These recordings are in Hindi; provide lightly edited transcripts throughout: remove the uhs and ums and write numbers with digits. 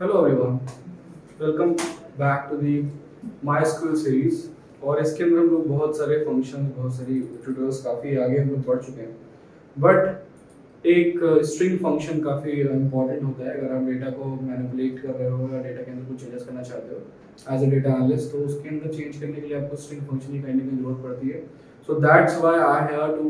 Hello everyone, welcome back to the my school series. और इसके अंदर हम लोग बहुत सारे फंक्शन, बहुत सारी ट्यूटोरियल्स काफ़ी आगे हम लोग बढ़ चुके हैं। बट एक स्ट्रिंग फंक्शन काफ़ी इंपॉर्टेंट होता है। अगर आप डेटा को मैनिपुलेट कर रहे हो या डेटा के अंदर कुछ चेंजेस करना चाहते हो एज ए डेटा एनालिस्ट, तो उसके अंदर चेंज करने के लिए आपको स्ट्रिंग फंक्शन की करने की जरूरत पड़ती है। So that's why I have to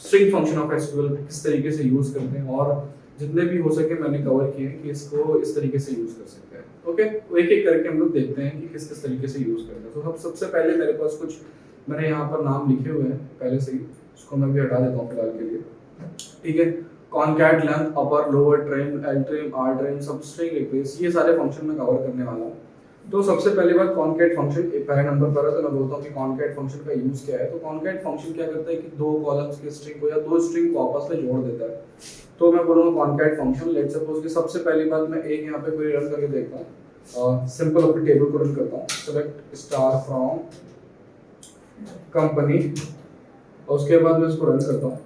string function of SQL किस तरीके से यूज़ करते हैं, और जितने भी हो सके मैंने कवर किए हैं कि इसको इस तरीके से यूज़ कर सकते हैं। ओके, तो एक एक करके हम लोग देखते हैं कि किस किस तरीके से यूज़ करते हैं। तो हम सबसे पहले मेरे पास कुछ मैंने यहाँ पर नाम लिखे हुए हैं पहले से ही, उसको मैं भी हटा देता हूँ फिलहाल के लिए। ठीक है, concat length, upper lower trim, L trim, R trim, substring replace, ये सारे फंक्शन मैं कवर करने वाला हूँ। तो सबसे पहली बात कॉनकैट फंक्शन पहले नंबर पर है, तो मैं बोलता हूँ कि कॉनकैट फंक्शन का यूज क्या है। तो कॉनकैट फंक्शन क्या करता है कि दो कॉलम्स के स्ट्रिंग को या दो स्ट्रिंग को आपस में जोड़ देता है। तो मैं बोलूँगा कॉनकैट फंक्शन। लेट्स सपोज कि सबसे पहली बात मैं एक यहाँ पे कोई रन करके देखता हूँ, सिंपल अपनी टेबल को रन करता हूँ, सेलेक्ट स्टार फ्रॉम कंपनी, और उसके बाद मैं इसको रन करता हूँ।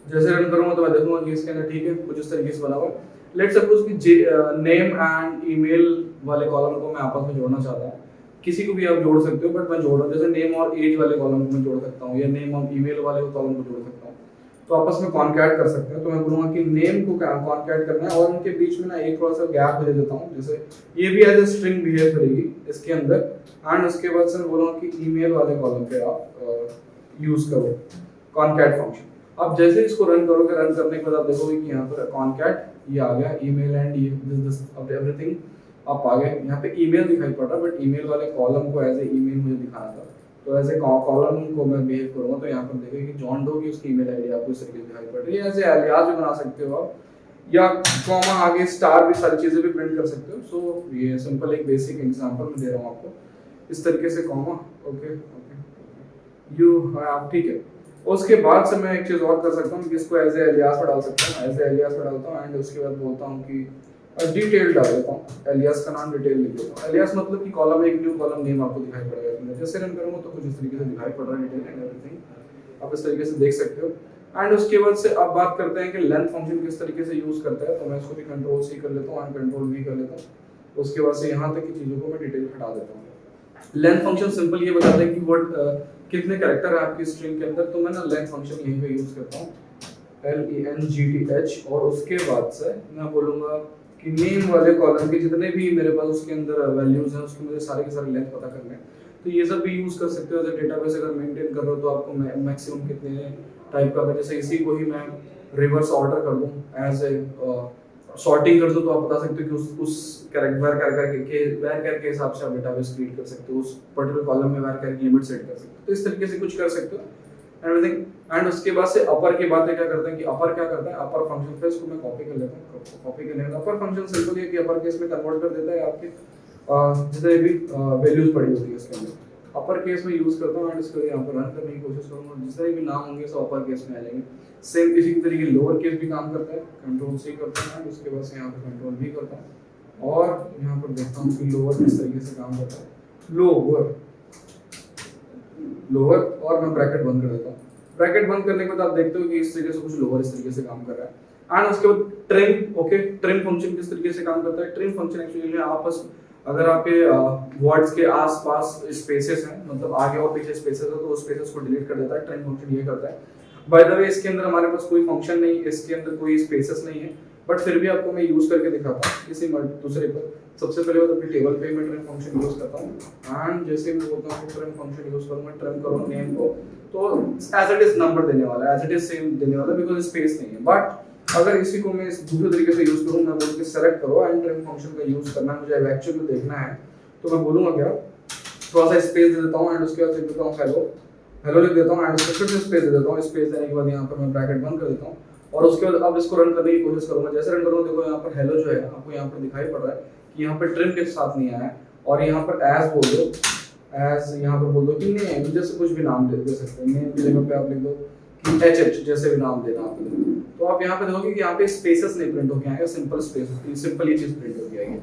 जैसे रन करूँगा तो मैं देखूंगा कि इसके अंदर ठीक है कुछ इस तरीके से बना हुआ। लेट्स सपोज कि नेम एंड ईमेल वाले कॉलम को मैं आपस में जोड़ना चाहता हूँ। किसी को भी आप जोड़ सकते हो, बट मैं जोड़ रहा हूँ। जैसे नेम और एज वाले कॉलम को मैं जोड़ सकता हूँ, या नेम और ईमेल वाले कॉलम को जोड़ सकता हूँ, तो आपस में कॉनकैट कर सकते हैं। तो मैं बोलूँगा कि नेम को कॉनकैट करना है, और उनके बीच में ना एक थोड़ा सा गैप दे देता हूँ, जैसे ये भी एज ए स्ट्रिंग बिहेव करेगी इसके अंदर। एंड उसके बाद से मैं बोलूँगा कि ईमेल वाले कॉलम पे आप यूज करो कॉनकैट फंक्शन। अब जैसे इसको रन करोगे, रन करने के बाद आप देखोगे कि यहाँ पर कॉनकैट ये आ गया, ईमेल एंड दिस एवरीथिंग आप आ गए। यहाँ पे ईमेल दिखाई पड़ रहा है, बट ईमेल वाले कॉलम को एज ए ईमेल मुझे दिखाना था, तो एज ए कॉलम को मैं बिहेव करूँगा। तो यहाँ पर देखिए कि जॉन डो की उसकी ईमेल आईडी आपको इस तरीके से दिखाई पड़ रही है। एज ए एलियास भी बना सकते हो आप, या कॉमा आगे स्टार भी, सारी चीज़ें भी प्रिंट कर सकते हो। सो ये सिंपल एक बेसिक एग्जांपल मैं दे रहा हूँ आपको, इस तरीके से कॉमा, ओके ओके यू, ठीक है। उसके बाद से मैं एक चीज़ और कर सकता हूँ कि इसको एज ए एलियास पर डाल सकता हूँ, एज ए एलियास पर डालता हूँ। एंड उसके बाद बोलता हूँ कि डिटेल डाल देता हूँ, एलियास का नाम डिटेल लिख देता हूँ। एलियास मतलब कि कॉलम, एक न्यू कॉलम नेम आपको दिखाई पड़ेगा। जैसे रन करूँगा तो कुछ इस तरीके से दिखाई पड़ रहा है, डिटेल एंड एवरीथिंग आप इस तरीके से देख सकते हो। एंड उसके बाद से अब बात करते हैं कि लेंथ फंक्शन किस तरीके से यूज करता है। तो मैं इसको भी कंट्रोल सी कर लेता हूँ एंड कंट्रोल वी कर लेता हूँ। उसके बाद से यहाँ तक की चीज़ों को मैं डिटेल हटा देता हूँ। लेंथ फंक्शन सिंपल ये बताता है कि व्हाट कितने कैरेक्टर है आपकी स्ट्रिंग के अंदर। तो मैं ना लेंथ फंक्शन यहीं पे यूज करता हूँ, LENGTH। और उसके बाद से मैं बोलूँगा कि नेम वाले कॉलम के जितने भी मेरे पास उसके अंदर वैल्यूज हैं, उसके मुझे सारे के सारे लेंथ पता करने हैं। तो ये सब भी यूज कर सकते हो। जैसे डेटाबेस अगर मेंटेन कर रहे हो तो आपको मैक्सिमम कितने टाइप का, जैसे इसी को ही मैं रिवर्स ऑर्डर कर दूं, एज ए सॉर्टिंग कर दो, तो आप बता सकते हो कि उस कैरेक्टर के हिसाब से आप डेटाबेस क्रिएट कर सकते हो, उस पर्टिकुलर कॉलम में वैर कैर की लिमिट सेट कर सकते हो। तो इस तरीके से कुछ कर सकते हो एवरीथिंग। एंड उसके बाद से अपर की बातें क्या करते हैं कि अपर क्या करता है, अपर फंक्शन पे इसको मैं कॉपी कर लेता हूँ। कॉपी करने का अपर फंक्शन सिंपल है कि अपर केस में कन्वर्ट कर देता है आपके जितने भी वैल्यूज पड़ी होती है इसके अंदर, अपर केस में यूज करता हूँ। एंड इसको यहाँ पर रन करने की कोशिश करूँगा, जितने भी नाम होंगे सब अपर केस में आ जाएंगे। सेम इसी तरीके लोअर केस भी काम करता है, कंट्रोल सी करता हूँ, उसके बाद से यहाँ पर कंट्रोल भी करता हूँ। और यहाँ पर देखता हूँ कि लोअर किस तरीके से काम करता है, लोअर लोअर, और मैं ब्रैकेट बंद कर देता हूँ। ब्रैकेट बंद करने के बाद आप देखते हो कि इस तरीके से कुछ लोअर इस तरीके से काम कर रहा है। एंड उसके बाद ट्रिम, ओके, ट्रिम फंक्शन किस तरीके से काम करता है। ट्रिम फंक्शन एक्चुअली आपस अगर आपके वर्ड्स के आसपास स्पेसेस हैं, मतलब आगे और पीछे स्पेसेस है, तो उस स्पेसेस को डिलीट कर देता है। ट्रिम फंक्शन ये करता है। बाय द वे इसके अंदर हमारे पास कोई फंक्शन नहीं, इसके अंदर कोई स्पेसेस नहीं है, बट फिर भी आपको मैं यूज करके दिखाता हूँ किसी दूसरे पर। सबसे पहले बात अपनी टेबल पे मैं ट्रिम फंक्शन यूज करता हूँ। एंड जैसे मैं बोलता हूँ ट्रिम फंक्शन यूज करूँगा, ट्रिम करो नेम को, तो एज इट इज नंबर देने वाला है, एज इट इज सेम देने वाला है, बिकॉज स्पेस नहीं है। बट अगर इसी को मैं इस दूसरे तरीके से यूज करूँ, मैं बोल के सेलेक्ट करो एंड ट्रिम फंक्शन का यूज करना मुझे एक्चुअली में देखना है, तो मैं बोलूँगा क्या, थोड़ा सा स्पेस दे देता हूँ। एंड उसके बाद लिख देता हूँ हेलो, हेलो लिख देता हूँ। एंड उसके फिर से स्पेस दे देता हूँ। स्पेस देने के बाद यहाँ पर मैं ब्रैकेट बंद कर देता हूँ। और उसके बाद अब इसको रन करने की कोशिश करूँगा। जैसे रन करूँगा, देखो यहाँ पर हेलो जो है आपको यहाँ पर दिखाई पड़ रहा है कि यहाँ पर ट्रिम के साथ नहीं आया है। और यहाँ पर एज बोल दो, एज यहाँ पर बोल दो कि नेम, जैसे कुछ भी नाम दे सकते हैं। नेम की जगह पे आप लिख दो कि HH, जैसे भी नाम देना आप। तो आप यहाँ पे देखोगे कि यहाँ पे स्पेसेस नहीं प्रिंट होके आएगा, सिंपल स्पेस, सिंपल ये चीज प्रिंट होके आएगी।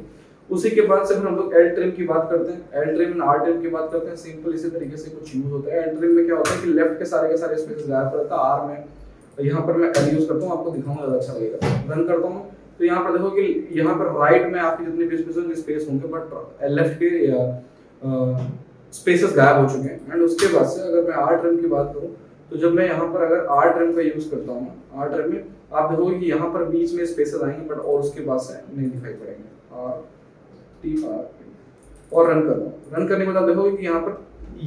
उसी के बाद से फिर हम लोग एल ट्रिम की बात करते हैं, L trim and R trim की बात करते हैं। सिंपल इसी तरीके से कुछ यूज होता है। एल ट्रिम में क्या होता है कि लेफ्ट के सारे स्पेसेस गायब रहता है। आर में यहाँ पर मैं एल यूज करता हूँ, आपको दिखाऊंगा, ज़्यादा अच्छा लगेगा। रन करता हूँ तो तो यहाँ पर देखो कि यहाँ पर राइट में आपकी जितने भी स्पेस होंगे, बट लेफ्ट के स्पेसेस गायब हो चुके हैं। एंड उसके बाद से अगर मैं आर ट्रिम की बात करूँ, तो जब मैं यहाँ पर अगर आर ट्रिम का यूज करता हूँ ना, आर ट्रिम में आप देखोगे कि यहाँ पर बीच में स्पेसेस आएंगे, बट और उसके बाद से नहीं दिखाई पड़ेंगे। आर टी आर और रन करता हूँ। रन करने के बाद आप देखोगे कि यहाँ पर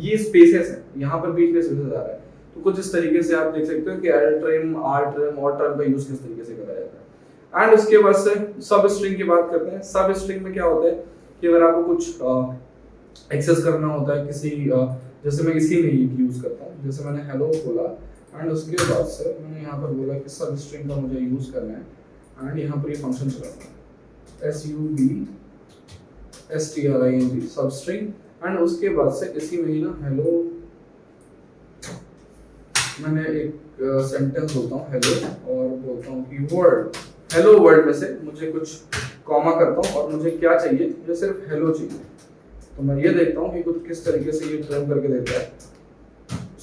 ये स्पेसेस है, यहाँ पर बीच में स्पेसेस आ रहा है। तो कुछ इस तरीके से आप देख सकते हो कि एल ट्रिम, आर ट्रिम और ट्रिम का यूज किस तरीके से करा जाता है। एंड उसके बाद से सब स्ट्रिंग की बात करते हैं। सब स्ट्रिंग में क्या होता है कि अगर आपको कुछ एक्सेस करना होता है किसी जैसे मैं इसी में यूज करता हूँ, जैसे मैंने हेलो बोला एंड उसके बाद से मैंने यहाँ पर बोला कि सब स्ट्रिंग का मुझे यूज करना है एंड यहाँ पर ये फंक्शन चलाना है SUBSTRING सब स्ट्रिंग। एंड उसके बाद से इसी में ही ना हेलो, मैंने एक सेंटेंस बोलता हूँ हेलो और बोलता हूँ कि वर्ड, हेलो वर्ड में से मुझे कुछ कॉमा करता हूँ और मुझे क्या चाहिए, मुझे सिर्फ हेलो चाहिए। तो मैं ये देखता हूँ कि कुछ किस तरीके से ये ट्रिम करके देता है,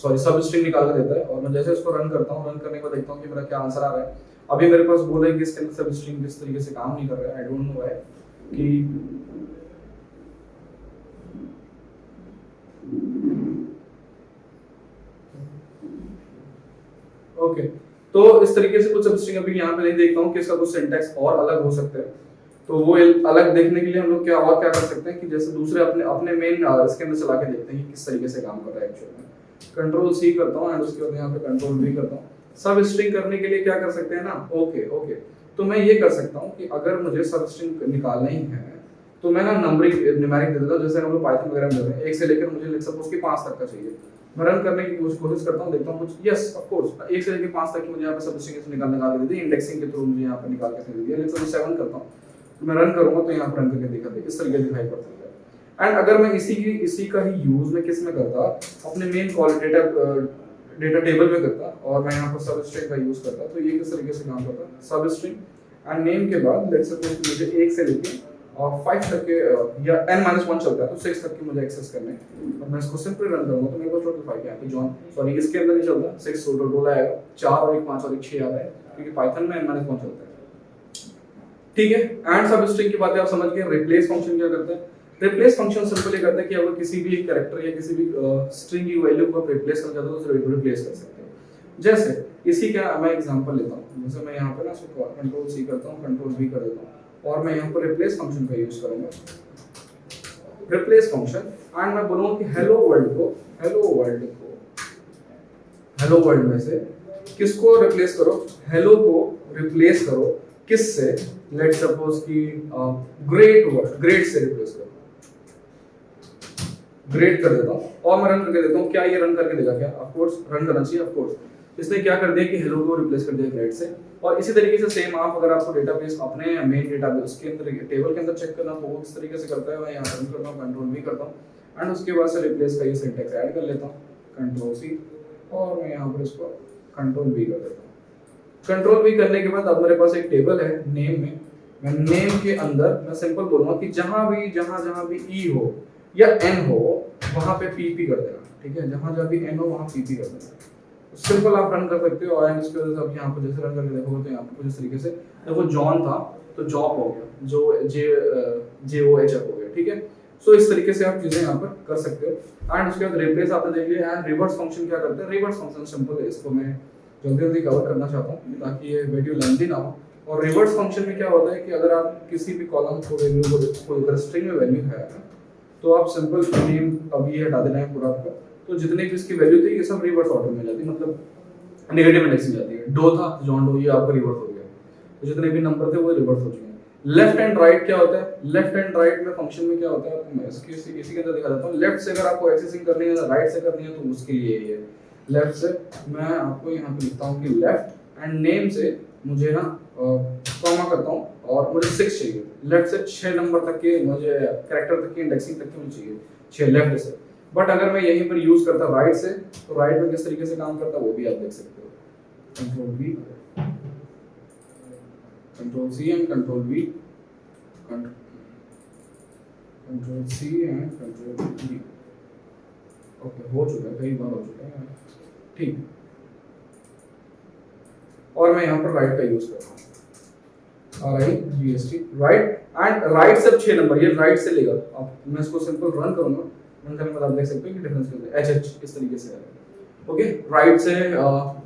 सॉरी सब स्ट्रिंग निकाल कर देता है। और मैं जैसे इसको रन करता हूँ, रन करने के बाद देखता हूँ कि मेरा क्या आंसर आ रहा है। अभी मेरे पास बोला है कि इसके अंदर सब स्ट्रिंग किस तरीके से काम नहीं कर रहा है, आई डोंट नो व्हाई। कि ओके तो इस तरीके से कुछ सबस्ट्रिंग अभी यहाँ पे नहीं देखता हूँ कि इसका कुछ सिंटैक्स और अलग हो सकता है। तो वो अलग देखने के लिए हम लोग क्या कर सकते हैं कि जैसे दूसरे अपने मेन इसके अंदर चला के देखते हैं कि किस तरीके से काम कर रहा है एक्चुअल में। कंट्रोल सी करता हूँ एंड उसके बाद यहाँ पे कंट्रोल वी करता हूँ। सब स्ट्रिंग करने के लिए क्या कर सकते हैं ना, ओके तो मैं ये कर सकता हूँ कि अगर मुझे सब स्ट्रिंग निकालना ही है तो मैं ना नंबरिंग न्यूमेरिक दे देता हूँ, जैसे हम लोग पाइथन वगैरह में देते हैं 1 से लेकर मुझे लेट्स सपोज कि 5 तक का चाहिए। मैं रन करने की कोशिश करता हूँ, देखता हूँ कुछ यस ऑफ कोर्स 1 से लेकर 5 तक की मुझे यहाँ पे सब स्ट्रिंग निकाल के दे दी, इंडेक्सिंग के थ्रू मुझे यहाँ पे निकाल के दे दिया। लेट्स सपोज 7 करता हूँ, तो मैं रन करूंगा तो यहाँ पर रन करके दिखा दे, इस तरीके से दिखाई पड़ता है। एंड अगर मैं इसी का ही यूज मैं किस में करता, अपने मेन क्वालिटेटिव डेटा टेबल में करता और मैं यहाँ पर सब स्ट्रिंग का यूज करता, तो ये किस तरीके से काम करता, सब स्ट्रिंग एंड नेम के बाद लेट्स सपोज मुझे 1 से लेके और 5 तक के या n-1 चलता है तो 6 तक की मुझे एक्सेस करने हैं। और मैं इसको सिंपली रन करूंगा तो मेरे पास टोटल 5 यहाँ पे जॉन, सॉरी इसके अंदर नहीं चलता 6 टोटल आएगा, 4 और 1 5 और 1 6 आ रहा है क्योंकि पाइथन में n-1 चलता है। ठीक है, एंड सब स्ट्रिंग की बातें आप समझ गए। रिप्लेस फंक्शन क्या करता है, रिप्लेस फंक्शन सिंपली करता है कि अगर किसी भी एक कैरेक्टर या किसी भी स्ट्रिंग की वैल्यू को रिप्लेस करना चाहते हो तो उसे रिप्लेस कर सकते हैं। जैसे इसी का मैं एग्जांपल लेता हूं, जैसे मैं यहाँ पे ना कंट्रोल सी करता हूँ, कंट्रोल वी कर देता हूँ और मैं यहाँ पर रिप्लेस फंक्शन का यूज करूंगा, रिप्लेस फंक्शन। एंड मैं बोलूंगा कि हेलो वर्ल्ड में से किसको रिप्लेस करो, हेलो को रिप्लेस करो किससे, लेट्स सपोज कि ग्रेट से रिप्लेस करो, ग्रेट कर देता हूँ और मैं रन करके देता हूँ। क्या ये रन करके देगा, क्या ऑफ कोर्स रन करना चाहिए। ऑफ कोर्स इसने क्या कर दिया कि हेलो को रिप्लेस कर दिया ग्रेट से। और इसी तरीके से सेम आप अगर आपको डेटाबेस अपने मेन डेटाबेस के अंदर टेबल के अंदर चेक करना तो वो किस तरीके से करता है, मैं यहाँ रन करता हूँ, कंट्रोल वी करता हूँ एंड उसके बाद से रिप्लेस का ये सिंटैक्स ऐड कर लेता हूँ, कंट्रोल सी और मैं यहाँ पर इसको कंट्रोल वी कर देता हूँ। कंट्रोल वी करने के बाद अब मेरे पास एक टेबल है नेम में, मैं नेम के अंदर मैं सिंपल बोलूंगा कि जहां भी ई हो या एन हो वहां पे पीपी कर देना। ठीक है, जहां भी एन हो वहां पीपी कर देना। सिंपल आप रन कर सकते हो। और इसके वजह से आप यहाँ पर जैसे रन करके देखोगे तो यहाँ पर कुछ इस तरीके से देखो जॉन था तो जॉब हो गया, जो JOHF हो गया। ठीक है, सो इस तरीके से आप चीजें यहाँ पर कर सकते हो। एंड उसके बाद रिप्लेस आपने देख लिया। एंड रिवर्स फंक्शन क्या करते हैं, रिवर्स फंक्शन सिंपल है, इसको मैं जल्दी कवर करना चाहता हूँ ताकि ये वीडियो लेंथी ना हो। और रिवर्स फंक्शन में क्या होता है कि अगर आप किसी भी कॉलम को वैल्यू को अगर स्ट्रिंग में वैल्यू है तो आप सिंपल नेम अभी हटा देना है पूरा आपका, तो जितने भी इसकी वैल्यू थी ये सब रिवर्स ऑर्डर में जाती है, मतलब नेगेटिव इंडेक्स में जाती है। डो था जॉन डो, ये आपका रिवर्स हो गया, तो जितने भी नंबर थे वो रिवर्स हो चुके हैं। लेफ्ट एंड राइट क्या होता है, लेफ्ट एंड राइट में फंक्शन में क्या होता है, मैं इसी के अंदर दिखा देता हूँ। लेफ्ट से अगर आपको एक्सेसिंग करनी है, राइट से करनी है तो उसके लिए ये है। लेफ्ट से मैं आपको यहाँ पे लिखता हूँ कि लेफ्ट एंड नेम से मुझे ना कॉमा करता हूँ और मुझे 6 चाहिए। लेफ्ट से 6 नंबर तक के मुझे कैरेक्टर तक की इंडेक्सिंग तक की मुझे चाहिए 6 लेफ्ट से। बट अगर मैं यहीं पर यूज करता राइट से तो राइट में किस तरीके से काम करता है वो भी आप देख सकते हो। Control V, control C and control V, control C and control V. Okay, हो चुका है, कई बार हो चुका है। ठीक, और मैं यहाँ पर राइट का यूज करता हूँ। RIGST राइट, एंड राइट से 6 नंबर, ये राइट से लेगा। अब मैं इसको सिंपल रन करूंगा, रन करने के बाद आप देख सकते हो कि डिफरेंस क्या है। HH इस तरीके से है, ओके, राइट से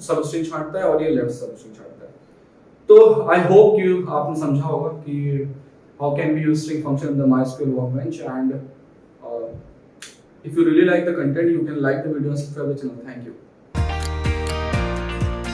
सबस्ट्रिंग छांटता है और ये लेफ्ट सबस्ट्रिंग छांटता है। तो आई होप कि आपने समझा होगा कि how can we use string function in the MySQL workbench, and if you really like the content, you can like the video and subscribe the channel. Thank you.